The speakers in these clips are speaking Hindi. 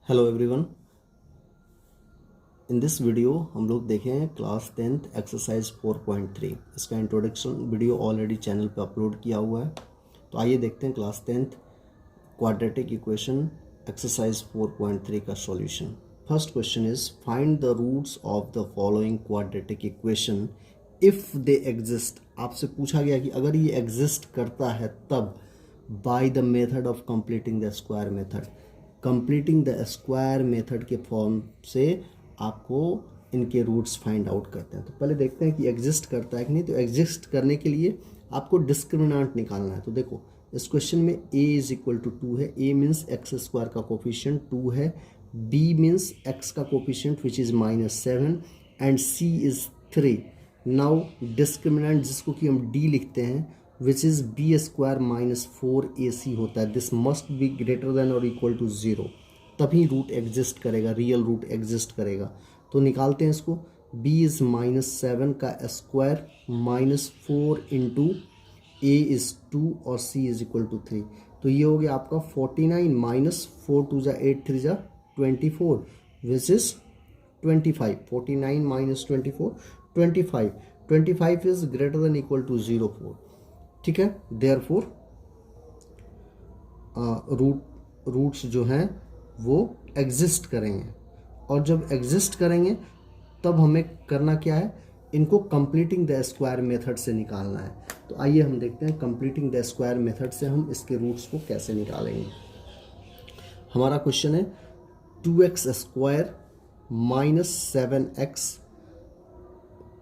Hello everyone. In this video हम लोग देखें क्लास 10th एक्सरसाइज 4.3। इसका इंट्रोडक्शन वीडियो ऑलरेडी चैनल पे अपलोड किया हुआ है। तो आइए देखते हैं class 10th quadratic equation exercise 4.3 का solution. First question is find the roots of the following quadratic equation if they exist. आपसे पूछा गया कि अगर ये एग्जिस्ट करता है तब by the method of completing the square method. Completing the square method के फॉर्म से आपको इनके रूट्स फाइंड आउट करते हैं। तो पहले देखते हैं कि एग्जिस्ट करता है कि नहीं। तो एग्जिस्ट करने के लिए आपको डिस्क्रिमिनेंट निकालना है। तो देखो इस क्वेश्चन में a इज इक्वल टू 2 है। a मीन्स एक्स स्क्वायर का कोफिशिएंट 2 है, b मीन्स x का coefficient which is -7 and c is 3। Now discriminant जिसको कि हम d लिखते हैं which is B square -4ac होता है। This must be greater than और इक्वल टू 0, तभी रूट एग्जिस्ट करेगा, रियल रूट एग्जिस्ट करेगा। तो निकालते हैं इसको। b इज़ -7 का स्क्वायर -4 इंटू a इज़ 2 और c इज़ इक्वल टू 3। तो ये हो गया आपका 49 -4 2 जा 8 3 जा 24 which is 25। 49 -24 25। 25 is greater than equal to 04। ठीक है, देयरफॉर रूट्स जो हैं वो एग्जिस्ट करेंगे। और जब एग्जिस्ट करेंगे तब हमें करना क्या है, इनको कंप्लीटिंग द स्क्वायर मेथड से निकालना है। तो आइए हम देखते हैं कंप्लीटिंग द स्क्वायर मेथड से हम इसके रूट्स को कैसे निकालेंगे। हमारा क्वेश्चन है 2x square -7x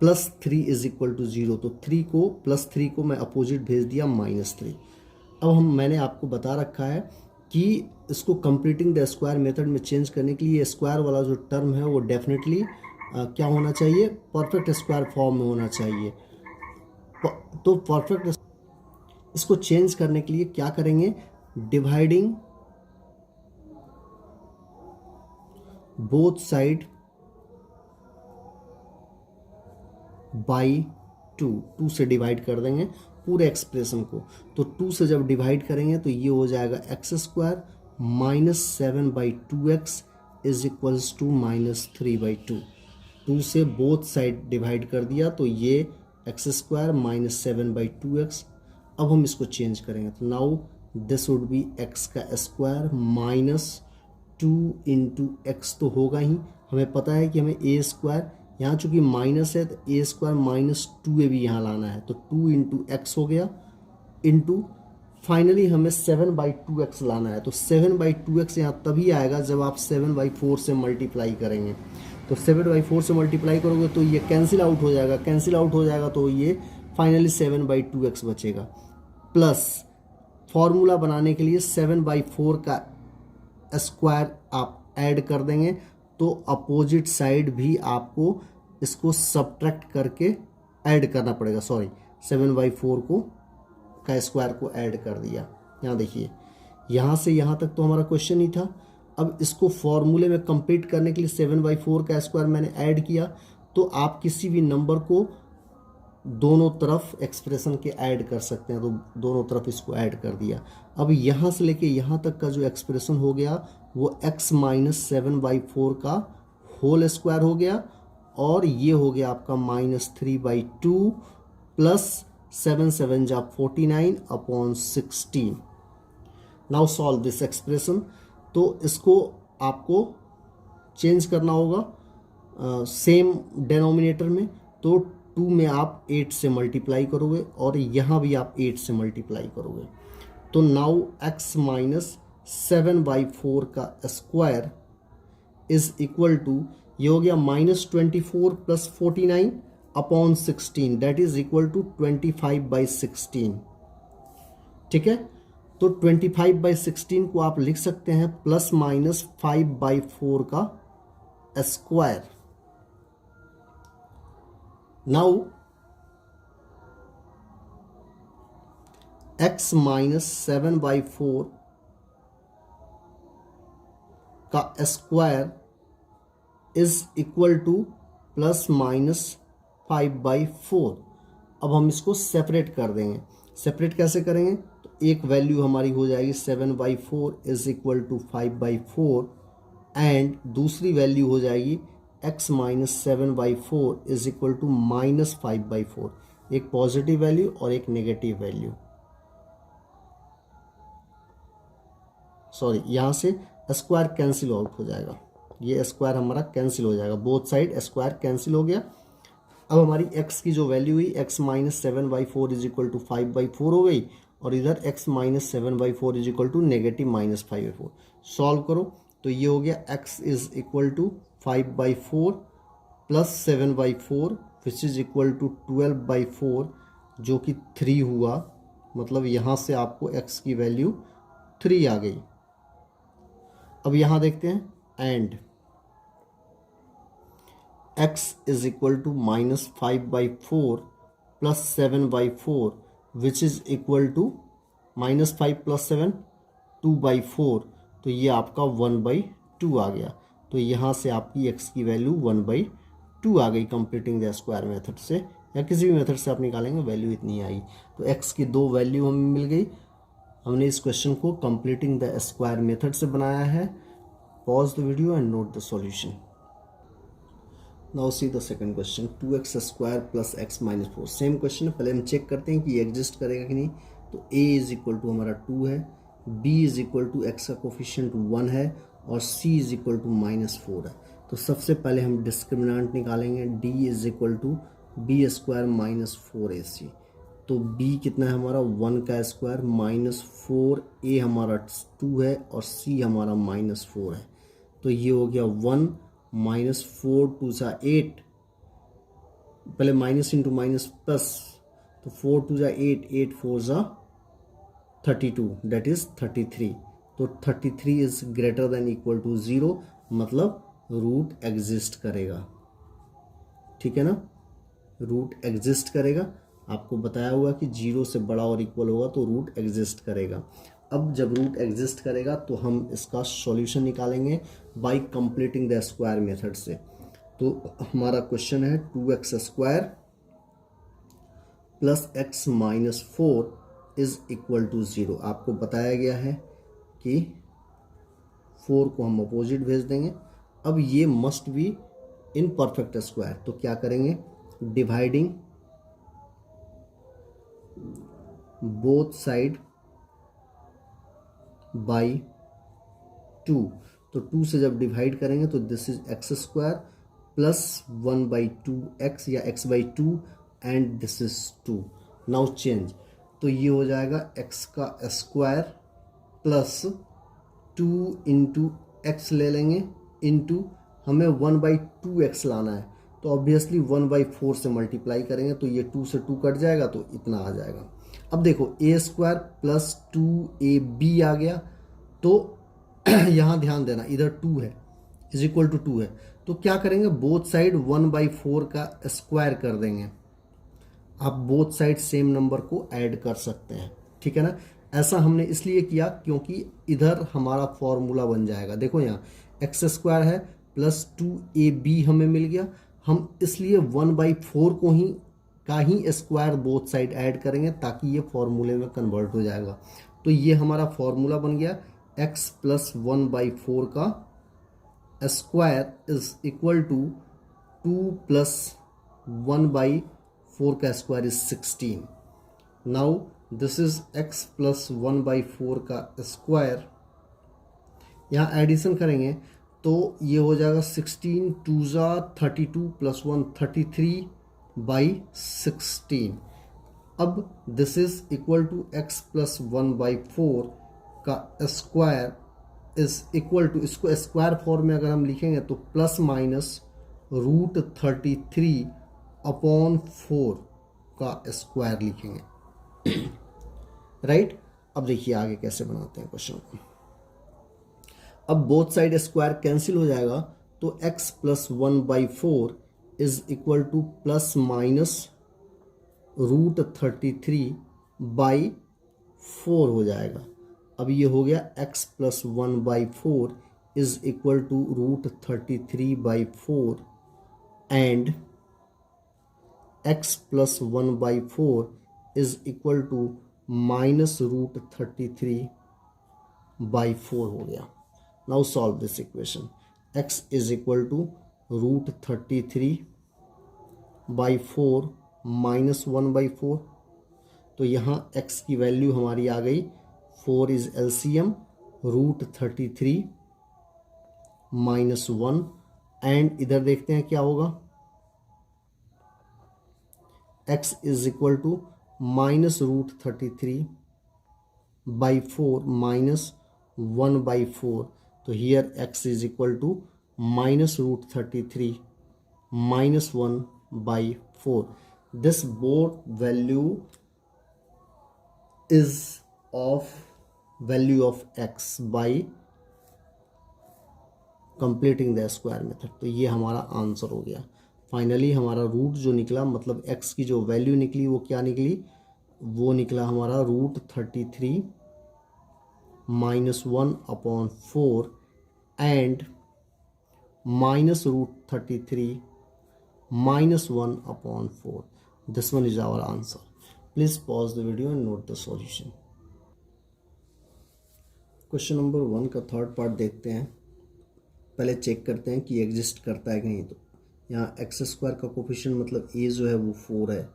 +3 is equal to 0। तो 3 को मैं अपोजिट भेज दिया -3। अब मैंने आपको बता रखा है कि इसको कंप्लीटिंग द स्क्वायर मेथड में चेंज करने के लिए स्क्वायर वाला जो टर्म है वो डेफिनेटली क्या होना चाहिए, परफेक्ट स्क्वायर फॉर्म में होना चाहिए। तो परफेक्ट इसको चेंज करने के लिए क्या करेंगे, डिवाइडिंग बोथ साइड बाई 2 से डिवाइड कर देंगे पूरे एक्सप्रेशन को। तो 2 से जब डिवाइड करेंगे तो ये हो जाएगा x square -7/2x is equals to -3/2। 2 से बोथ साइड डिवाइड कर दिया तो ये एक्स स्क्वायर -7/2x। अब हम इसको चेंज करेंगे तो now this would be x का स्क्वायर -2 इंटू एक्स तो होगा ही। हमें पता है कि हमें ए स्क्वायर, यहाँ चूंकि माइनस है तो ए स्क्वायर -2a भी यहाँ लाना है। तो 2 इंटू एक्स हो गया इंटू फाइनली हमें 7/2x लाना है। तो 7/2x यहाँ तभी आएगा जब आप 7/4 से मल्टीप्लाई करेंगे। तो 7/4 से मल्टीप्लाई करोगे तो ये कैंसिल आउट हो जाएगा, तो ये फाइनली 7/2x बचेगा। प्लस फॉर्मूला बनाने के लिए 7/4 का स्क्वायर आप ऐड कर देंगे तो अपोजिट साइड भी आपको इसको सब्ट्रैक्ट करके ऐड करना पड़ेगा। 7/4 को का स्क्वायर को ऐड कर दिया। यहाँ देखिए, यहाँ से यहाँ तक तो हमारा क्वेश्चन ही था। अब इसको फॉर्मूले में कंप्लीट करने के लिए 7/4 का स्क्वायर मैंने ऐड किया। तो आप किसी भी नंबर को दोनों तरफ एक्सप्रेशन के ऐड कर सकते हैं। तो दोनों तरफ इसको ऐड कर दिया। अब यहाँ से लेके यहाँ तक का जो एक्सप्रेशन हो गया वो x -7/4 का होल स्क्वायर हो गया और ये हो गया आपका -3/2 प्लस 7 7 जा 49/16। Now solve this expression. तो इसको आपको चेंज करना होगा सेम डिनोमिनेटर में। तो 2 में आप 8 से मल्टीप्लाई करोगे और यहाँ भी आप 8 से मल्टीप्लाई करोगे। तो नाउ x -7/4 का स्क्वायर इज इक्वल टू, ये हो गया -24 plus 49/16 that is equal to 25/16। ठीक है, तो 25/16 को आप लिख सकते हैं ±5/4 का स्क्वायर। नाउ x -7/4 का स्क्वायर इज इक्वल टू ±5/4। अब हम इसको सेपरेट कर देंगे। सेपरेट कैसे करेंगे, तो एक वैल्यू हमारी हो जाएगी 7/4 इज इक्वल टू 5/4 एंड दूसरी वैल्यू हो जाएगी x minus 7/4 is equal to -5/4, एक पॉजिटिव वैल्यू और एक नेगेटिव वैल्यू। सॉरी, यहाँ से स्क्वायर कैंसिल आउट हो जाएगा, ये स्क्वायर हमारा कैंसिल हो जाएगा, बोथ साइड स्क्वायर कैंसिल हो गया। अब हमारी x की जो वैल्यू हुई x minus 7/4 is equal to 5/4 हो गई, और इधर x minus 7/4 is equal to negative -5/4। Solve करो तो ये हो गया x is equal to 5/4 plus 7/4 which is equal to 12/4 जो कि 3 हुआ, मतलब यहाँ से आपको x की वैल्यू 3 आ गई। अब यहाँ देखते हैं and x is equal to -5/4 plus 7/4 which is equal to -5 plus 7 2/4, तो ये आपका 1/2 आ गया। तो यहाँ से आपकी x की वैल्यू 1/2 आ गई कंप्लीटिंग द स्क्वायर मेथड से, या किसी भी मेथड से आप निकालेंगे वैल्यू इतनी आई। तो x की 2 वैल्यू हमें मिल गई। हमने इस क्वेश्चन को कंप्लीटिंग द स्क्वायर मेथड से बनाया है। Pause the video and note the solution. Now see the second question, 2x square plus x minus 4। Same question है, पहले हम चेक करते हैं कि ये एग्जिस्ट करेगा कि नहीं। तो a इज इक्वल टू हमारा 2 है, b is equal to x का कोफिशिएंट 1 है, और c इज इक्वल टू -4 है। तो सबसे पहले हम डिस्क्रिमिनेंट निकालेंगे, d is equal to b square minus 4ac। तो b कितना है हमारा 1 का स्क्वायर माइनस 4, a हमारा 2 है और c हमारा -4 है। तो ये हो गया 1 -4 2 सा 8, पहले माइनस इंटू माइनस प्लस, तो 4 2 सा 8, 8 4 सा 32, डेट इज 33। तो 33 is greater than equal to 0, मतलब रूट एग्जिस्ट करेगा। ठीक है ना, रूट एग्जिस्ट करेगा। आपको बताया हुआ कि 0 से बड़ा और इक्वल होगा तो रूट एग्जिस्ट करेगा। अब जब रूट एग्जिस्ट करेगा तो हम इसका सॉल्यूशन निकालेंगे by completing the square method से। तो हमारा क्वेश्चन है 2x square plus x minus 4 is equal to 0। आपको बताया गया है कि 4 को हम अपोजिट भेज देंगे। अब ये must be in perfect square, तो क्या करेंगे, डिवाइडिंग बोथ साइड बाई 2। तो 2 से जब डिवाइड करेंगे तो this is x square plus 1/2x या x/2 and this is 2। Now change, तो ये हो जाएगा x का स्क्वायर प्लस 2 इंटू एक्स ले लेंगे, इंटू हमें 1/2x लाना है, तो ऑब्वियसली 1/4 से मल्टीप्लाई करेंगे तो ये 2 से 2 कट जाएगा तो इतना आ जाएगा। अब देखो a स्क्वायर प्लस 2ab आ गया, तो यहाँ ध्यान देना इधर 2 है इज इक्वल टू 2 है, तो क्या करेंगे, बोथ साइड 1/4 का स्क्वायर कर देंगे। आप बोथ साइड सेम नंबर को ऐड कर सकते हैं, ठीक है ना। ऐसा हमने इसलिए किया क्योंकि इधर हमारा फॉर्मूला बन जाएगा। देखो यहाँ x स्क्वायर है प्लस 2ab हमें मिल गया, हम इसलिए 1/4 को ही स्क्वायर बोथ साइड ऐड करेंगे ताकि ये फॉर्मूले में कन्वर्ट हो जाएगा। तो ये हमारा फॉर्मूला बन गया x प्लस 1/4 का square is equal to 2 plus 1/4 का square is 16। Now this is x plus 1/4 का स्क्वायर, यहाँ एडिशन करेंगे तो ये हो जाएगा 16 2 ज़ा 32 प्लस 1 33/16। अब this is equal to x plus 1/4 का स्क्वायर इज इक्वल टू, इसको स्क्वायर फॉर्म में अगर हम लिखेंगे तो प्लस माइनस √33 अपॉन 4 का स्क्वायर लिखेंगे। राइट। अब देखिए आगे कैसे बनाते हैं क्वेश्चन को। अब बोथ साइड स्क्वायर कैंसिल हो जाएगा तो x plus 1/4 is equal to plus minus √33/4 हो जाएगा। अब ये हो गया x plus 1/4 is equal to √33/4 and x plus 1/4 is equal to minus √33/4 हो गया। Now solve this equation. x is equal to √33/4 -1/4। तो यहाँ x की वैल्यू हमारी आ गई 4 इज LCM √33 -1 एंड इधर देखते हैं क्या होगा। x is equal to -√33/4 -1/4। तो here x is equal to -√33 -1/4। This both value is of value of x by completing the square method। तो ये हमारा आंसर हो गया। फाइनली हमारा रूट जो निकला, मतलब x की जो वैल्यू निकली वो क्या निकली, वो निकला हमारा √33 -1/4 and -√33 -1/4। This one is our answer. Please pause the video and note the solution। Question number 1 का थर्ड पार्ट देखते हैं। पहले चेक करते हैं कि एग्जिस्ट करता है कि नहीं। तो यहाँ x² का कोफिशिएंट मतलब a जो है वो 4 है,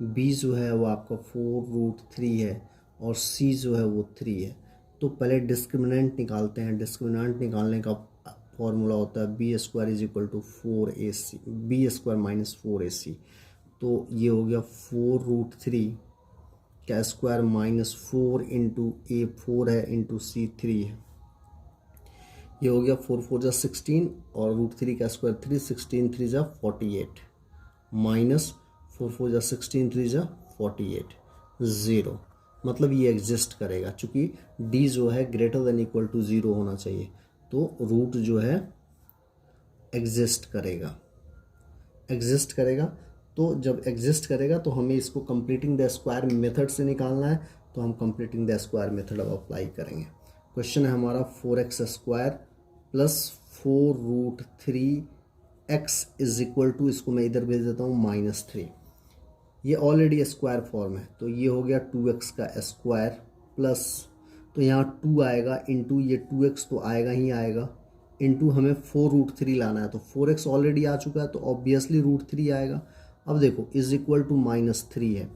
b जो है वो आपका 4√3 है और c जो है वो 3 है। तो पहले डिस्क्रिमिनेंट निकालते हैं। डिस्क्रिमिनेंट निकालने का फॉर्मूला होता है b² is equal to 4ac, b² - 4ac। तो ये हो गया 4√3 का स्क्वायर -4 इंटू a 4 है इंटू c 3 है। ये हो गया 4 4 जा 16 और √3 का स्क्वायर 3, 16 3 जा 48 माइनस 4 4 जा 16 3 जा 48 0। मतलब ये एग्जिस्ट करेगा, चूँकि d जो है ग्रेटर देन इक्वल टू 0 होना चाहिए। तो रूट जो है एग्जिस्ट करेगा। एग्जिस्ट करेगा तो जब एग्जिस्ट करेगा तो हमें इसको कंप्लीटिंग द स्क्वायर मेथड से निकालना है। तो हम कंप्लीटिंग द स्क्वायर मेथड अब अप्लाई करेंगे। क्वेश्चन है हमारा 4x² plus 4√3x is equal to, इसको मैं इधर भेज देता हूँ -3। ये ऑलरेडी स्क्वायर फॉर्म है, तो ये हो गया 2x का स्क्वायर प्लस, तो यहाँ 2 आएगा इंटू ये 2x तो आएगा ही आएगा, इंटू हमें 4√3 लाना है। तो 4x ऑलरेडी आ चुका है तो ऑब्वियसली √3 आएगा। अब देखो इज इक्वल टू -3 है,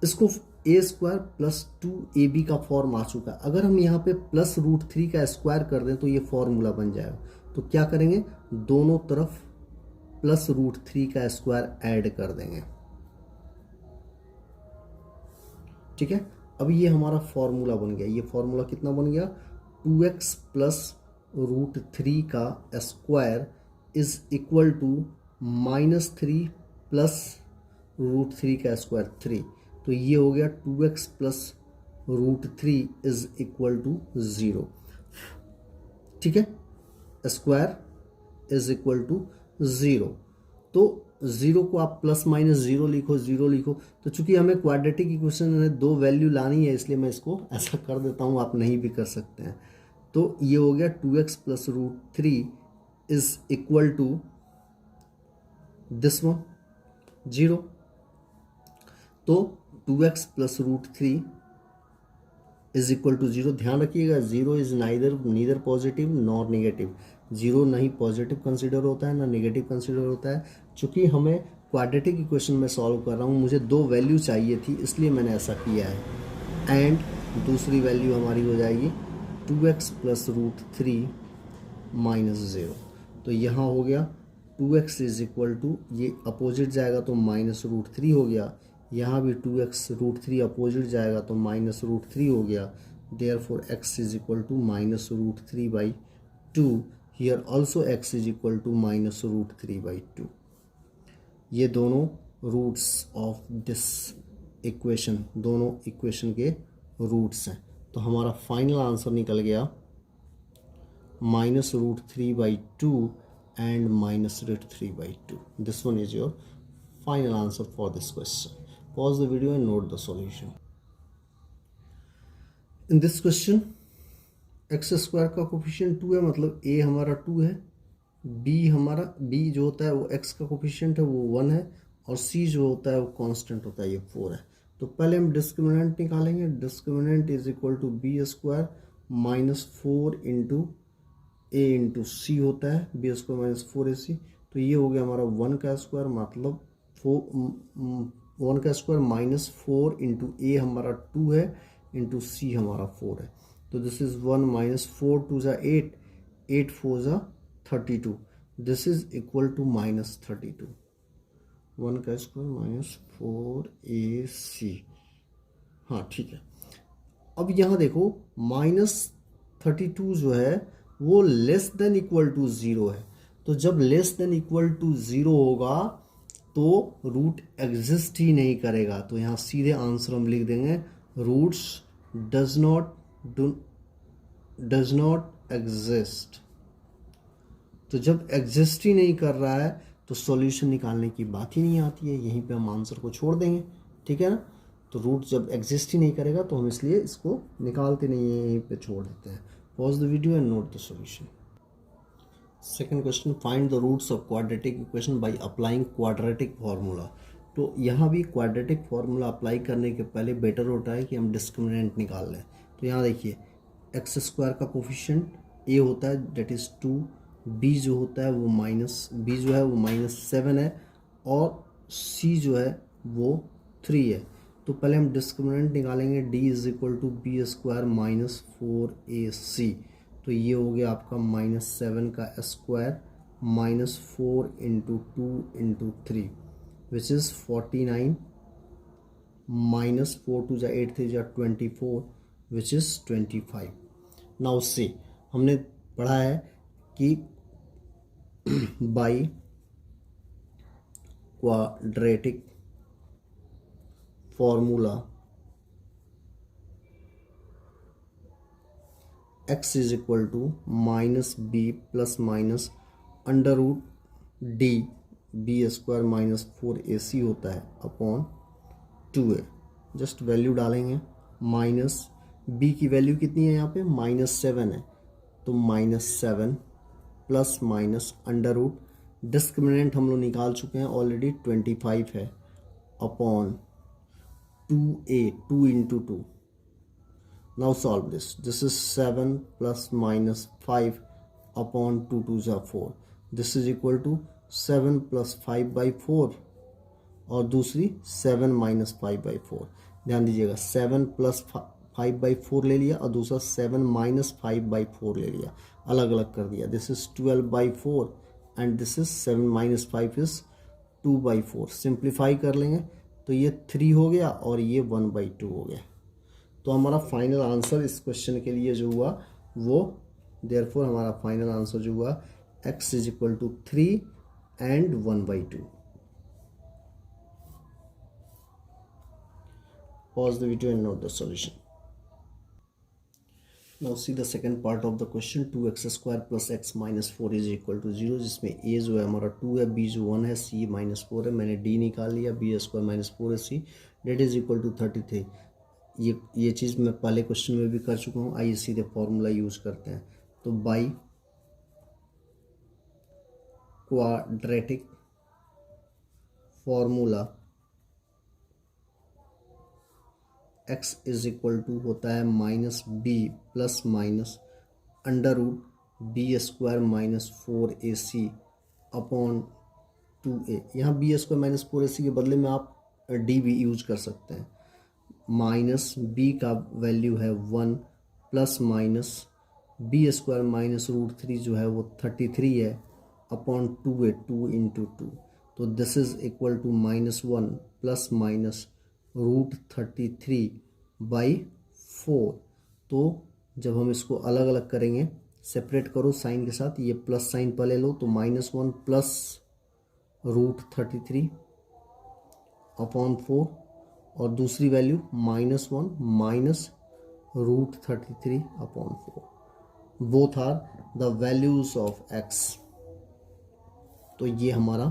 इसको a² प्लस 2ab का फॉर्म आ चुका है। अगर हम यहाँ पे प्लस √3 का स्क्वायर कर दें तो ये फॉर्मूला बन जाएगा। तो क्या करेंगे, दोनों तरफ प्लस √3 का स्क्वायर ऐड कर देंगे। ठीक है, अब ये हमारा फॉर्मूला बन गया। ये फॉर्मूला कितना बन गया, 2x प्लस √3 का square is equal to -3 plus √3 का स्क्वायर 3। तो ये हो गया 2x plus √3 is equal to 0। ठीक है, स्क्वायर इज इक्वल टू 0। तो 0 को आप प्लस माइनस 0 लिखो, 0 लिखो। तो चूंकि हमें क्वाड्रेटिक इक्वेशन में 2 वैल्यू लानी है, इसलिए मैं इसको ऐसा कर देता हूँ, आप नहीं भी कर सकते हैं। तो ये हो गया 2x plus √3 is equal to this one 0। तो 2x plus √3 is equal to 0। ध्यान रखिएगा 0 is neither positive nor negative. 0 नहीं पॉजिटिव कंसिडर होता है ना नेगेटिव कंसिडर होता है। चूंकि हमें क्वाड्रेटिक इक्वेशन में सॉल्व कर रहा हूँ, मुझे 2 वैल्यू चाहिए थी, इसलिए मैंने ऐसा किया है। एंड दूसरी वैल्यू हमारी हो जाएगी 2x प्लस √3 -0। तो यहाँ हो गया 2x इज इक्वल टू, ये अपोजिट जाएगा तो -√3 हो गया। यहाँ भी 2x √3 अपोजिट जाएगा तो -√3 हो गया। Therefore x is equal to -√3/2। Here also x is equal to -√3/2। ये दोनों रूट्स ऑफ दिस इक्वेशन, दोनों इक्वेशन के रूट्स हैं। तो हमारा फाइनल आंसर निकल गया -√3/2 and -√3/2. This one is your final answer for this question. Pause the video and note the solution. In this question, x² का कोफिशिएंट 2 है, मतलब a हमारा 2 है, b जो होता है वो x का कोफिशिएंट है वो 1 है, और c जो होता है वो कांस्टेंट होता है, ये 4 है। तो पहले हम डिस्क्रिमिनेंट निकालेंगे। Discriminant is equal to b² -4 into a into c होता है, बी स्क्वायर माइनस 4ac। तो ये हो गया हमारा 1 का स्क्वायर, मतलब 1 का स्क्वायर -4 इंटू ए हमारा 2 है, इंटू सी हमारा 4 है। तो दिस इज 1 -4 2 ज़ा 8, 8 4 ज़ा 32, दिस इज इक्वल टू -32। 1 का स्क्वायर -4ac, हाँ ठीक है। अब यहाँ देखो -32 जो है वो लेस देन इक्वल टू 0 है। तो जब लेस देन इक्वल टू 0 होगा तो रूट एग्जिस्ट ही नहीं करेगा। तो यहाँ सीधे आंसर हम लिख देंगे रूट्स डज नॉट एग्जिस्ट। तो जब एग्जिस्ट ही नहीं कर रहा है तो सॉल्यूशन निकालने की बात ही नहीं आती है, यहीं पे हम आंसर को छोड़ देंगे, ठीक है ना। तो रूट जब एग्जिस्ट ही नहीं करेगा तो हम इसलिए इसको निकालते नहीं है, यहीं पे छोड़ देते हैं। Pause the video and note the solution. Second question, find the roots of quadratic equation by applying quadratic formula. तो यहाँ भी क्वाड्रेटिक फार्मूला अप्लाई करने के पहले बेटर होता है कि हम डिस्क्रिमिनेंट निकाल लें। तो यहाँ देखिए एक्स स्क्वायर का कोफिशिएंट ए होता है डेट इज़ 2, बी जो होता है वो -7 है, और सी जो है वो 3 है। तो पहले हम डिस्क्रिमिनेंट निकालेंगे, d is equal to B square -4ac। तो ये हो गया आपका -7 का स्क्वायर -4 इंटू 2 इंटू 3 विच इज़ 49, -4 2 ज़ा 8 3 ज़ा 24 विच इज़ 25। नाउ सी हमने पढ़ा है कि by quadratic formula x is equal to -b plus minus under root d B square -4ac होता है अपॉन 2a। जस्ट वैल्यू डालेंगे, माइनस b की वैल्यू कितनी है यहाँ पे -7 है, तो -7 plus minus under root, discriminant हम लोग निकाल चुके हैं ऑलरेडी 25 है, upon 2a 2 into 2। Now solve this. This is 7 plus minus 5 upon 2 2 is 4. This is equal to 7 plus 5 by 4 और दूसरी 7 minus 5 by 4। ध्यान दीजिएगा 7 plus 5 by 4 ले लिया और दूसरा 7 minus 5 by 4 ले लिया, अलग अलग कर दिया। This is 12 by 4 and this is 7 minus 5 is 2 by 4। Simplify कर लेंगे तो ये 3 हो गया और ये 1 by 2 हो गया। तो हमारा फाइनल आंसर इस क्वेश्चन के लिए जो हुआ वो देयरफॉर हमारा फाइनल आंसर जो हुआ x is equal to 3 and 1 by 2। Pause the video and note the solution. Now see the second part of the question, 2x square plus x minus 4 is equal to 0, जिसमें a जो है हमारा 2 है, b जो 1 है, c -4 है। मैंने d निकाल लिया, b square -4ac that is equal to 33। ये चीज़ मैं पहले क्वेश्चन में भी कर चुका हूँ। आइए सीधे फॉर्मूला यूज़ करते हैं। तो by quadratic formula x is equal to होता है -b plus minus under root B square -4ac upon 2a। यहाँ बी स्क्वायर -4ac के बदले में आप d भी यूज कर सकते हैं। माइनस b का वैल्यू है 1 प्लस माइनस बी स्क्वायर -√3 जो है वो 33 है अपॉन 2a 2 इंटू 2। तो this is equal to -1 plus minus √33 by 4। तो जब हम इसको अलग अलग करेंगे, सेपरेट करो साइन के साथ, ये प्लस साइन पहले लो तो -1 प्लस √33 अपॉन 4 और दूसरी value -1 minus √33 upon 4। Both are the values of x। तो ये हमारा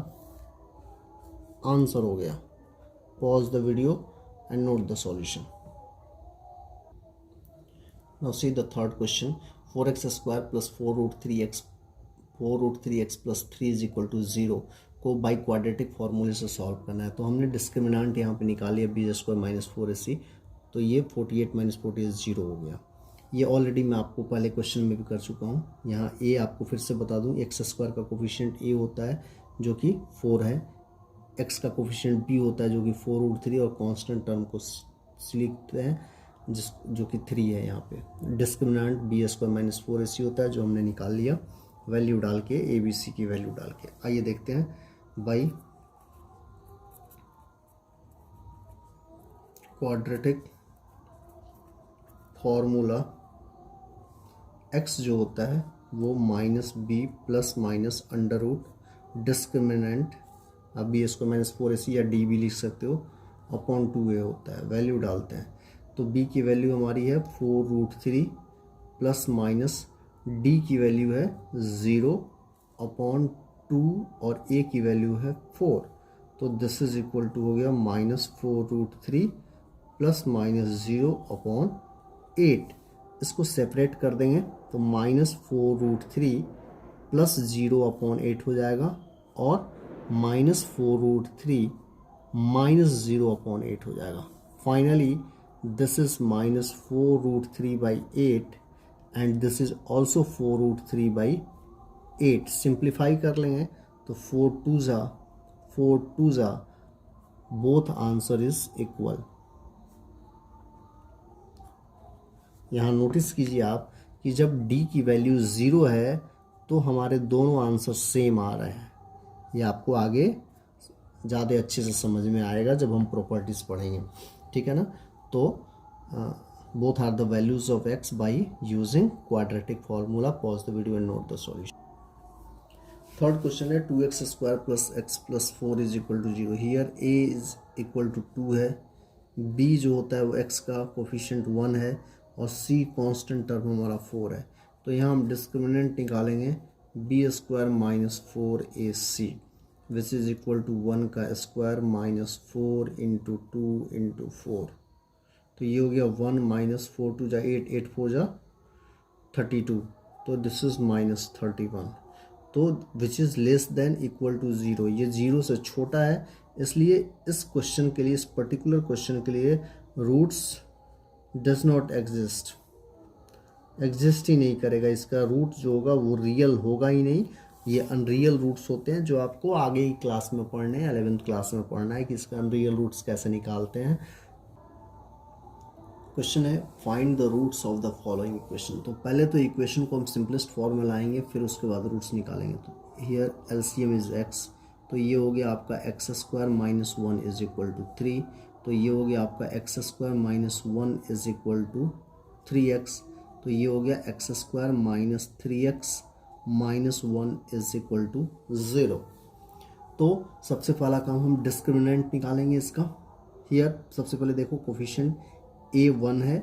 आंसर हो गया। Pause the video and note the solution. Now see the third question, 4x square plus 4√3x plus 3 is equal to 0 को बाई क्वाड्रेटिक फार्मूले से सॉल्व करना है। तो हमने डिस्क्रिमिनेंट यहाँ पे निकाली है बी स्क्वायर -4ac, तो ये 48 - 40 0 हो गया। ये ऑलरेडी मैं आपको पहले क्वेश्चन में भी कर चुका हूँ। यहाँ ए आपको फिर से बता दूँ, एक्स स्क्वायर का कोफिशिएंट ए होता है जो कि 4 है, एक्स का कोफिशिएंट बी होता है जो कि 4√3 और कांस्टेंट टर्म को लिखते हैं जो कि 3 है। यहाँ पे discriminant B square minus 4ac होता है जो हमने निकाल लिया वैल्यू डाल के, ए बी सी की वैल्यू डाल के। आइए देखते हैं बाई क्वाड्रेटिक फॉर्मूला x जो होता है वो minus B plus minus under root discriminant, आप बी स्क्वायर माइनस 4ac या डी भी लिख सकते हो, अपॉन 2a होता है। वैल्यू डालते हैं तो b की वैल्यू हमारी है 4√3 प्लस माइनस d की वैल्यू है 0 अपॉन 2 और a की वैल्यू है 4, तो दिस इज इक्वल टू हो गया माइनस 4√3 प्लस माइनस 0 अपॉन 8। इसको सेपरेट कर देंगे तो माइनस 4√3 प्लस 0 अपॉन 8 हो जाएगा और माइनस 4√3 माइनस 0 अपॉन 8 हो जाएगा। Finally this is minus 4√3 by 8 and this is also 4√3 by 8। Simplify कर लेंगे तो 4 2 ज़ा बोथ आंसर इज इक्वल। यहाँ नोटिस कीजिए आप कि जब d की वैल्यू 0 है तो हमारे दोनों आंसर सेम आ रहे हैं। ये आपको आगे ज़्यादा अच्छे से समझ में आएगा जब हम प्रॉपर्टीज़ पढ़ेंगे, ठीक है ना। तो both are the values of x by using quadratic formula. Pause the video and note the solution. Third question है 2x square plus x plus 4 is equal to 0। Here a is equal to 2 है, b जो होता है वो x का कोफिशिएंट 1 है और c कांस्टेंट टर्म हमारा 4 है। तो यहाँ हम डिस्क्रिमिनेंट निकालेंगे b square minus 4ac which is equal to 1 का स्क्वायर माइनस 4 इंटू 2 इंटू 4। तो ये हो गया 1 माइनस 4 2 जा 8, 8 4 जा 32, तो दिस इज माइनस 31। तो which is less than equal to 0, ये 0 से छोटा है, इसलिए इस क्वेश्चन के लिए, इस पर्टिकुलर क्वेश्चन के लिए रूट्स डज नॉट एग्जिस्ट ही नहीं करेगा। इसका रूट जो होगा वो रियल होगा ही नहीं, ये अनरियल रूट्स होते हैं जो आपको आगे की क्लास में पढ़ने हैं, 11th क्लास में पढ़ना है कि इसका अनरियल रूट्स कैसे निकालते हैं। क्वेश्चन है find the roots of the following equation. तो पहले तो इक्वेशन को हम सिंपलेस्ट फॉर्म में लाएंगे, फिर उसके बाद रूट्स निकालेंगे। तो हियर एलसीएम इज x, तो ये हो गया आपका x square minus 1 is equal to 3। तो ये हो गया आपका x square minus 1 is equal to 3x। तो ये हो गया x square minus 3x minus 1 is equal to 0। तो सबसे पहला काम हम डिस्क्रिमिनेंट निकालेंगे इसका। हियर सबसे पहले देखो कोफिशिएंट a 1 है,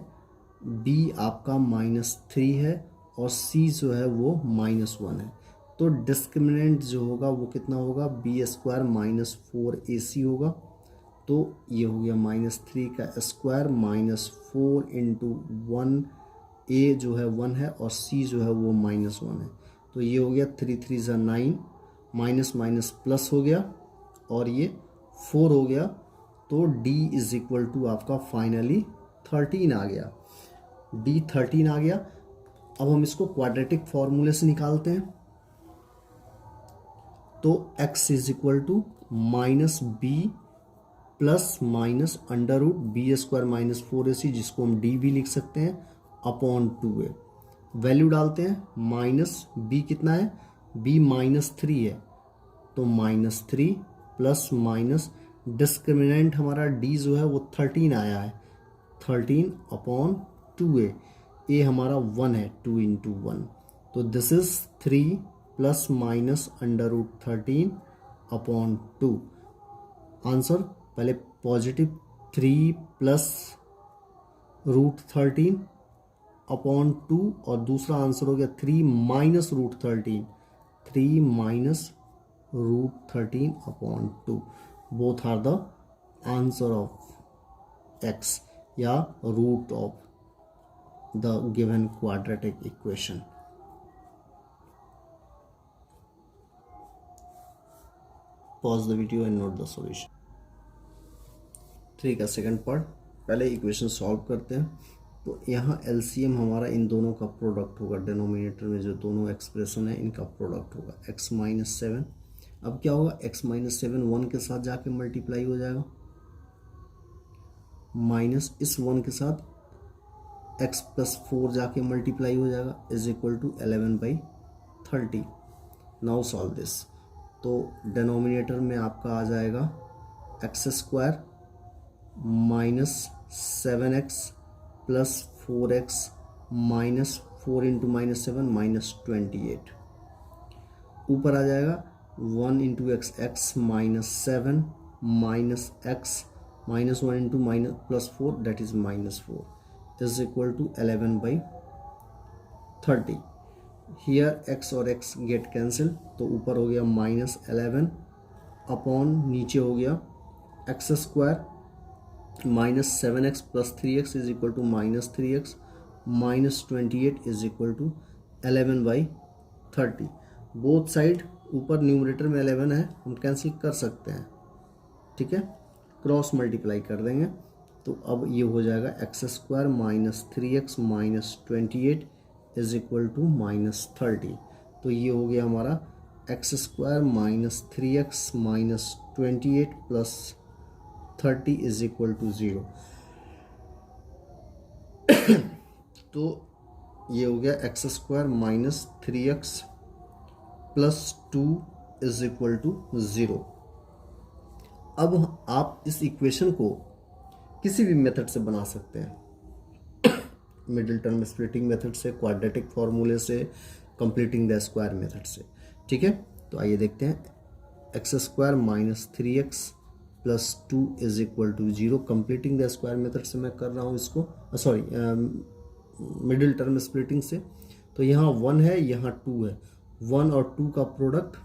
b आपका माइनस 3 है और c जो है वो माइनस 1 है। तो डिस्क्रिमिनेंट जो होगा वो कितना होगा, बी स्क्वायर माइनस 4ac होगा। तो ये हो गया माइनस 3 का स्क्वायर माइनस 4 इंटू 1, a जो है 1 है और c जो है वो माइनस 1 है। तो ये हो गया 3 3 ज़ा 9, माइनस माइनस प्लस हो गया और ये 4 हो गया। तो d इज इक्वल टू आपका फाइनली 13 आ गया, d 13 आ गया। अब हम इसको क्वाड्रेटिक फॉर्मूले से निकालते हैं। तो x is equal to minus B plus minus under root B square minus 4ac, जिसको हम d भी लिख सकते हैं, अपॉन 2a। वैल्यू डालते हैं, माइनस b कितना है, b माइनस 3 है, तो माइनस 3 प्लस माइनस डिस्क्रिमिनेंट हमारा d जो है वो 13 आया है, 13 अपॉन 2a, a हमारा 1 है, 2 इंटू 1। तो this is 3 plus minus under root 13 upon 2। Answer पहले पॉजिटिव 3 प्लस रूट 13 अपॉन 2 और दूसरा आंसर हो गया 3 minus root 13, 3 minus root 13 upon 2। Both are the answer of x या root of the given quadratic equation. Pause the video and note the solution. 3 का सेकंड पार्ट, पहले इक्वेशन सॉल्व करते हैं। तो यहाँ एलसीएम हमारा इन दोनों का प्रोडक्ट होगा, डिनोमिनेटर में जो दोनों एक्सप्रेशन है इनका प्रोडक्ट होगा x माइनस 7। अब क्या होगा, x माइनस 7 1 के साथ जाके मल्टीप्लाई हो जाएगा, माइनस इस 1 के साथ x प्लस 4 जाके मल्टीप्लाई हो जाएगा, is equal to 11/30। Now solve this. तो डिनोमिनेटर में आपका आ जाएगा x square minus 7x plus 4x minus 4 into minus 7 minus 28। ऊपर आ जाएगा 1 into x, x minus 7 minus x minus 1 into minus plus 4 that is minus 4 is equal to 11/30। Here x और x गेट कैंसिल, तो ऊपर हो गया माइनस 11 अपॉन नीचे हो गया x square minus 7x plus 3x is equal to minus 3x minus 28 is equal to 11/30। Both side ऊपर न्यूमरेटर में 11 है, हम कैंसिल कर सकते हैं, ठीक है, क्रॉस मल्टीप्लाई कर देंगे। तो अब ये हो जाएगा x square minus 3x minus 28 is equal to minus 30। तो ये हो गया हमारा x square minus 3x minus 28 plus 30 is equal to 0। तो ये हो गया x square minus 3x plus 2 is equal to 0। अब आप इस इक्वेशन को किसी भी मेथड से बना सकते हैं, मिडिल टर्म स्प्लिटिंग मेथड से, क्वाड्रेटिक फॉर्मूले से, कंप्लीटिंग द स्क्वायर मेथड से, ठीक है। तो आइए देखते हैं, x square minus 3x plus 2 is equal to 0। Completing the square method से मैं कर रहा हूँ इसको, सॉरी मिडिल टर्म स्प्लिटिंग से। तो यहाँ 1 है, यहाँ 2 है, 1 और 2 का प्रोडक्ट,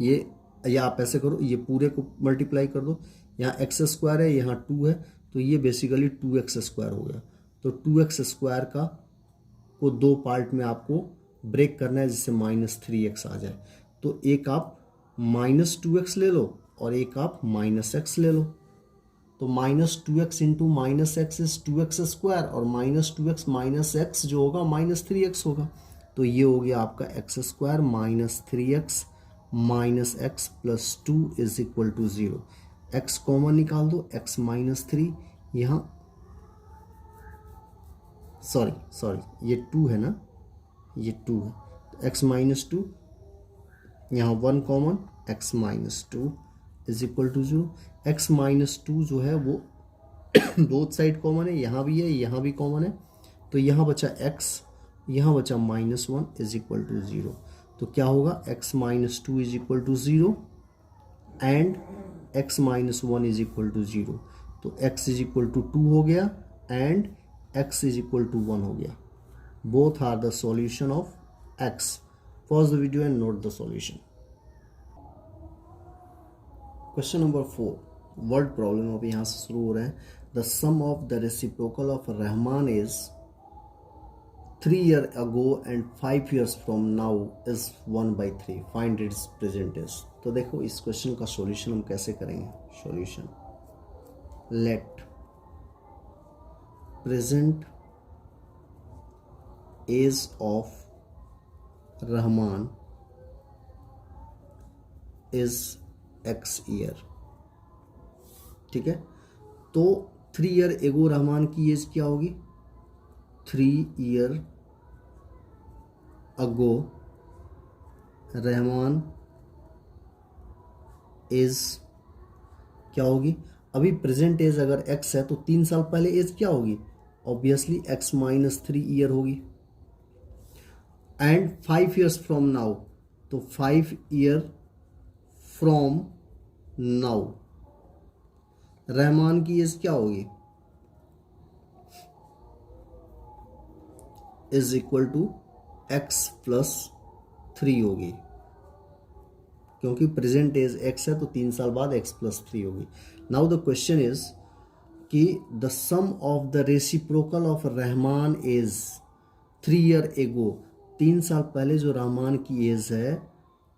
ये या आप ऐसे करो, ये पूरे को मल्टीप्लाई कर दो, यहाँ एक्स स्क्वायर है, यहाँ 2 है, तो ये बेसिकली 2x स्क्वायर हो गया। तो 2x स्क्वायर का को दो पार्ट में आपको ब्रेक करना है जिससे माइनस 3x आ जाए। तो एक आप माइनस 2x ले लो और एक आप माइनस x ले लो। तो minus 2x into minus x is 2x square और माइनस 2x माइनस एक्स जो होगा माइनस 3x होगा। तो ये हो गया आपका x square minus 3x minus x plus 2 is equal to 0। X common निकाल दो, x माइनस 3, यहाँ सॉरी ये 2 है ना, ये 2 है, तो x माइनस 2, यहाँ 1 common, x minus 2 is equal to 0। x minus 2 जो है वो बोथ साइड कॉमन है, यहाँ भी है, यहाँ भी कॉमन है, तो यहाँ बचा x, यहाँ बचा माइनस 1 इज इक्वल टू 0। तो क्या होगा, x minus 2 is equal to 0 and x minus 1 is equal to 0। तो x इज इक्वल टू 2 हो गया and x is equal to 1 हो गया। Both are the solution of x। Pause the video and note the solution. Question number 4, word problem अब यहाँ से शुरू हो रहे हैं। The sum of the reciprocal of Rahman is 3 years ago and 5 years from now is 1/3. Find its present is। तो देखो इस क्वेश्चन का सॉल्यूशन हम कैसे करेंगे। Solution, let present age of Rahman is x year, ठीक है। तो 3 year एगो रहमान की एज क्या होगी, 3 year अगो रहमान एज क्या होगी। अभी प्रेजेंट एज अगर x है तो 3 साल पहले एज क्या होगी, ऑब्वियसली x माइनस 3 ईयर होगी। एंड 5 years फ्रॉम नाउ, तो 5 year फ्रॉम नाउ रहमान की एज क्या होगी, is equal to x plus 3 होगी, क्योंकि प्रेजेंट एज x है तो 3 साल बाद x प्लस 3 होगी। नाउ द क्वेश्चन इज कि the sum of the reciprocal of Rahman age 3 year एगो, 3 साल पहले जो रहमान की एज है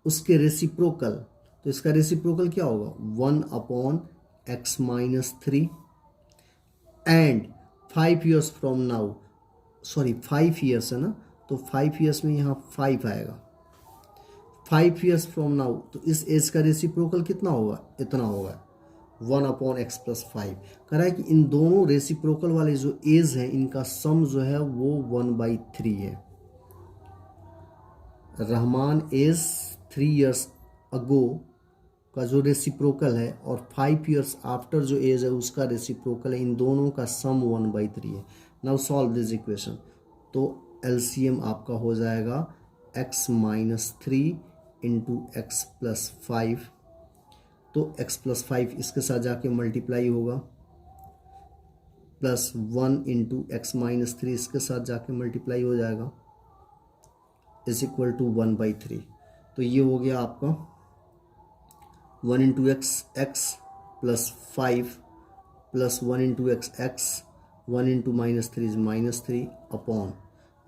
उसके रेसिप्रोकल, तो इसका रेसिप्रोकल क्या होगा, 1/x minus 3 and 5 years from now, sorry 5 years है ना, तो 5 ईयर्स में यहाँ 5 आएगा। 5 ईयर्स फ्रॉम नाउ, तो इस एज का रेसिप्रोकल कितना होगा, इतना होगा 1/x+5। कह रहा है कि इन दोनों रेसिप्रोकल वाले जो एज हैं इनका सम जो है वो 1/3 है। रहमान एज 3 ईयर्स अगो का जो रेसिप्रोकल है और 5 ईयर्स आफ्टर जो एज है उसका रेसिप्रोकल है, इन दोनों का सम 1/3 है। नाउ सॉल्व दिस इक्वेशन, तो एलसीएम आपका हो जाएगा x-3 इंटू x+5, तो x+5 इसके साथ जाके मल्टीप्लाई होगा, +1 इंटू x-3 इसके साथ जाके मल्टीप्लाई हो जाएगा, इज इक्वल टू 1/3। तो ये हो गया आपका 1 into x+5 plus 1 into x, 1 into -3 is -3 upon,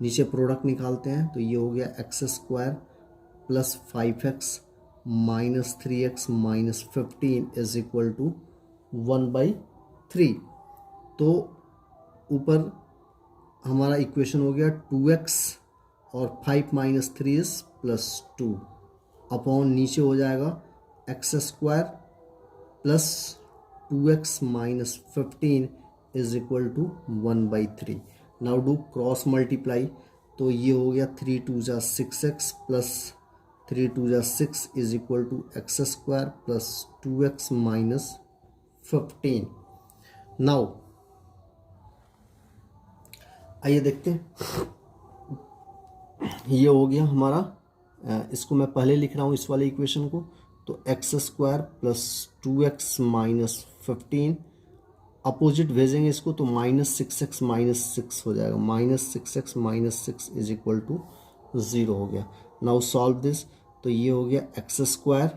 नीचे प्रोडक्ट निकालते हैं तो ये हो गया x² plus 5x minus 3x minus 15 is equal to 1/3। तो ऊपर हमारा इक्वेशन हो गया 2x और 5 माइनस 3 इज +2 अपॉन, नीचे हो जाएगा x² plus 2x minus 15 is equal to 1/3। Now do cross multiply, तो ये हो गया 3 2 जा 6x प्लस 3 2 जा 6 is equal to x² plus 2x minus 15। Now आइए देखते हैं, ये हो गया हमारा, इसको मैं पहले लिख रहा हूँ इस वाले इक्वेशन को, तो x² plus 2x minus 15, opposite भेजेंगे इसको तो -6x माइनस 6 हो जाएगा, -6x minus 6 is equal to 0 हो गया। नाउ सॉल्व दिस, तो ये हो गया x²,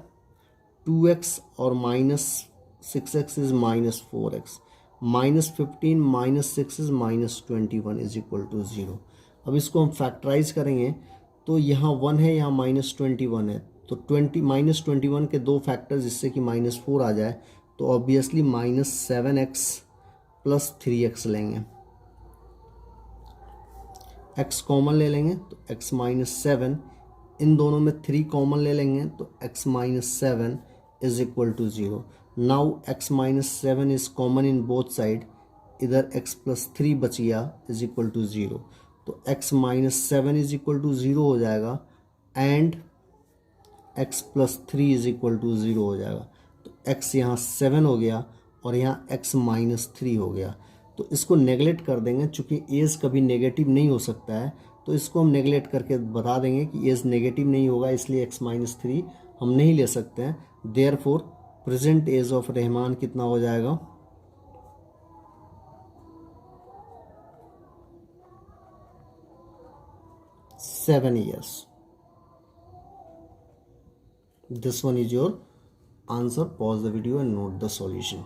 2x और -6x is -4x, -15 -6 is -21 is equal to 0। अब इसको हम फैक्टराइज करेंगे तो यहाँ 1 है, यहाँ -21 है, तो -21 के दो फैक्टर जिससे कि -4 आ जाए, तो ऑब्वियसली -7x प्लस 3x लेंगे, x कॉमन ले लेंगे तो x -7, इन दोनों में 3 कॉमन ले लेंगे तो x -7 is equal to 0। Now x -7 is common in both side, इधर x प्लस 3 बच गया इज इक्वल टू 0, तो x -7 इज इक्वल टू 0 हो जाएगा and x plus 3 is equal to 0 हो जाएगा। तो x यहाँ 7 हो गया और यहाँ x -3 हो गया, तो इसको नेगलेक्ट कर देंगे, चूँकि एज कभी नेगेटिव नहीं हो सकता है तो इसको हम नेगलेक्ट करके बता देंगे कि एज नेगेटिव नहीं होगा, इसलिए x -3 हम नहीं ले सकते हैं। Therefore present age of Rahman कितना हो जाएगा, 7 years। This one is your answer. Pause the video and note the solution.